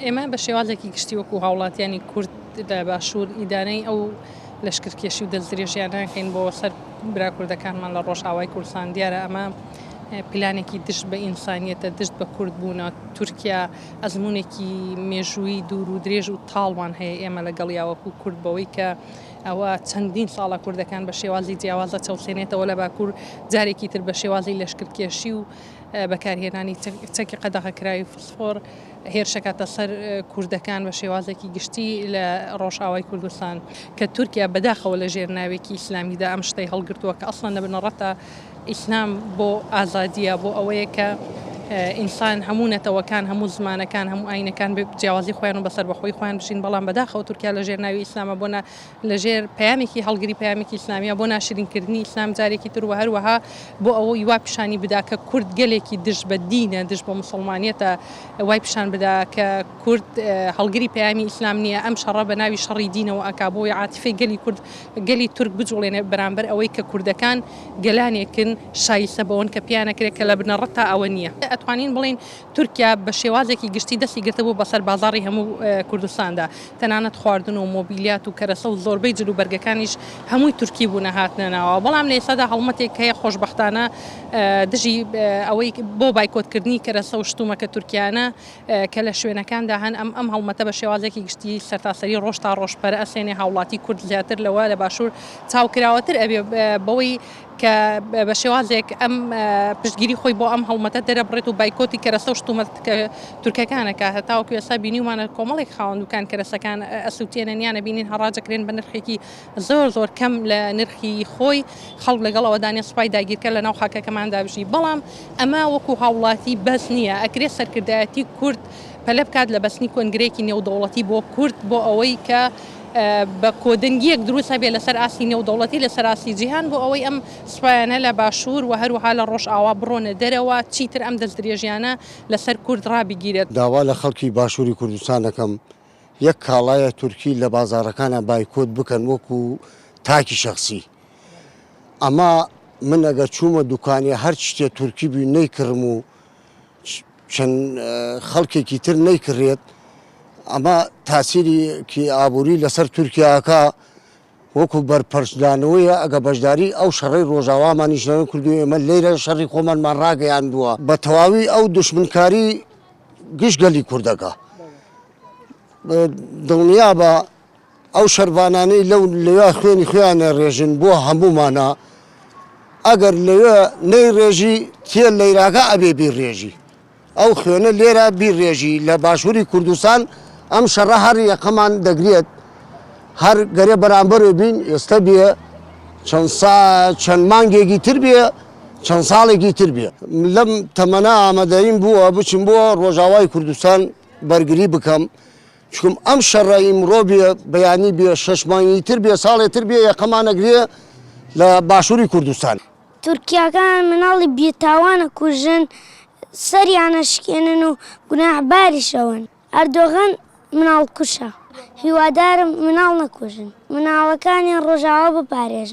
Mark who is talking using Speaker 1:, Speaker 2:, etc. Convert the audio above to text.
Speaker 1: ئێمە بە شێوازێکی گشتی وەکو هاوڵاتیانی کورد لە باشوور ئیدارەی ئەو لەشکرکێشی و دەستدرێژیانەکەین بۆ سەر برا کوردەکانمان لە ڕۆژئاوای کوردستان. دیارە ئەمە پلانێکی دشت بە ئینسانیەتە، دشت بە کورد بوونە. تورکیا ئەزمونێکی مێژووی دوور و درێژ و تاڵمان هەیە ئێمە لەگەڵیا وەکو کورد بەوەی کە ئەوە چەندین ساڵە کوردەکان بە شێوازی جیاوازە چەوسێنێتەوە لە باکوور، جارێکی تر بە شێوازی لەشکرکێشی و بەکارهێنانی چەکی قەدەغەکراوی فسفۆر هێرشەکاتە سەر کوردەکان بە شێوازێکی گشتی لە ڕۆژئاوای کوردستان، کە تورکیا بەداخەوە لە ژێر ناوێکی ئیسلامیدا ئەم شتەی هەڵگرتووە کە ئەسڵەن لە بنەڕەتە ئیسلام بۆ ئازادیە، بۆ ئەوەیە کە ئینسان هەموو نەتەوەکان، هەموو زمانەکان، هەموو ئاینەکان جیاوازی خۆیان و بەسەر بەخۆی خۆیان بشین. بەڵام بەداخەوە تورکیا لە ژێر ناوی ئیسلامە بۆ لە ژێر پەیامێکی هەڵگری پەیامێکی ئیسلامیە بۆ ناشرینکردنی ئیسلام جارێکی تر و هەروەها بۆ ئەوەی وا پیشانی بدا کە کورد گەلێکی دژ بە دینە، دژ بە مسلمانیەتە، وای پیشان بدا کە کورد هەڵگری پەیامی ئیسلام نییە، ئەم شەڕە بە ناوی شەڕی دینەوە ئەکا بۆی عاتیفەی گەلی کورد گەلی تورک بجوڵێنێ بەرامبەر ئەوەی کە کوردەکان گەلانێکن شایستە بەوەن کە پیانەکرێت کە لە بنەڕەت تا ئەوە نییە. ئەتوانین بڵین تورکیا بە شێوازێکی گشتی دەستی گرتبوو بەسەر بازاڕی هەموو کوردستاندا، تەنانەت خواردن و مۆبیلیات و کەرەسە و زۆربەی جلوبەرگەکانیش هەمووی تورکی بوونە هاتنەوەوە. بەڵام لە ئێستادا هەڵمەتێک هەیە خۆشبەختانە دژی ئەوەی بۆ بایکۆتکردنی کەرەسە و شتومەکە تورکیانە کە لە شوێنەکاندا هەن ئەم هەڵمەتە بە شێوازێکی گشتی سەرتاسەری ڕۆژ تا ڕۆژپەرە ئەسێنێ هاوڵاتی کورد زیاتر لەوە لە باشوور چاوکراوەتر ئەبێ بەوەی کە بە شێوازێک ئەم پشتگیری خۆی بۆ ئەم هەڵمەتە دەرەبڕێت و بایکۆتی کەرەسە و شتومەت ئەوکێ هەتاوەکو ئێستا بینیومانە کۆمەڵێک خاوەندوکان کەرەسەکان ئەسووتێنەنیانە بینین هەڕاجە کرێن بە نرخێکی زۆر کەم لە نرخی خۆی خەڵک لەگەڵ ئەوەدانێ سوپای داگیرکە لە ناو خاکەکەماندا بژی. بەڵام ئەمە وەکو هاوڵاتی بەس نییە، ئەکرێت سەرکردایەتی کورد پەلە بکات لە بەستنی کۆنگرێکی نێودەوڵەتی بۆ کورد بۆ ئەوەی کە بە کۆدنگیەک دروستە بێ لەسەر ئاسی نێودەوڵەتی لەسەر ئاسی جیهان بۆ ئەوەی ئەم سوپایانە لە باشوور و هەروەها لە ڕۆژئاوا بڕۆنە دەرەوە، چیتر ئەم دەستدرێژیانە لەسەر کورد ڕابگیرێت.
Speaker 2: داوا لە خەڵکی باشووری کوردستان دەکەم یەک کاڵایە تورکی لە بازاڕەکانە بایکۆت بکەن وەکو تاکی شەخسی. ئەمە من ئەگەر چوومە دوکانێ هەر شتێ تورکی بووی نەیکڕم و چەند خەڵکێکی تر نەیکڕێت، ئەمە تاسیری ئابووری لەسەر تورکیاکە وەکو بەرپەرشدانەوەیە. ئەگە بەشداری ئەو شەڕی ڕۆژاوامانیشنەوەی کردووە ئێمە لێرە شەڕی خۆمانمان ڕاگەیاندووە بە تەواوی ئەو دژمنکاری گشتگەلی کوردەکە. دڵنیا بە ئەو شەروانانەی لەوێ خوێنی خۆیانە ڕێژن بۆ هەمومانە، ئەگەر لەوێ نەیڕێژی تێ لەیراکە ئەبێ بیڕێژی، ئەو خوێنە لێرە بیڕێژی. لە باشووری کوردستان ئەم شەڕە هەر یەقەمان دەگرێت، هەر گەرێ بەرامبەرێ بین ئێستا بێ چەند مانگێکی تر بێ، چەند ساڵێکی تر بێ. لەم تەمەنە ئامادەیم بووە بچم بۆ ڕۆژاوای کوردستان بەرگری بکەم، چکم ئەم شەڕە ئیمڕۆ بێ بەیانی بێ 6 مانگی تر بێ، ساڵێ تر بێ یەقەمان ئەگرێ لە باشووری کوردستان.
Speaker 3: تورکیاکان مناڵی بێتاوانە کوژن، سەریانە شکێنن و گوناحباریشەوەن. ئەردۆغان مناڵ کوشە، هیوادارم مناڵ نەکوژن، مناڵەکانی ڕۆژاوا بپارێژن.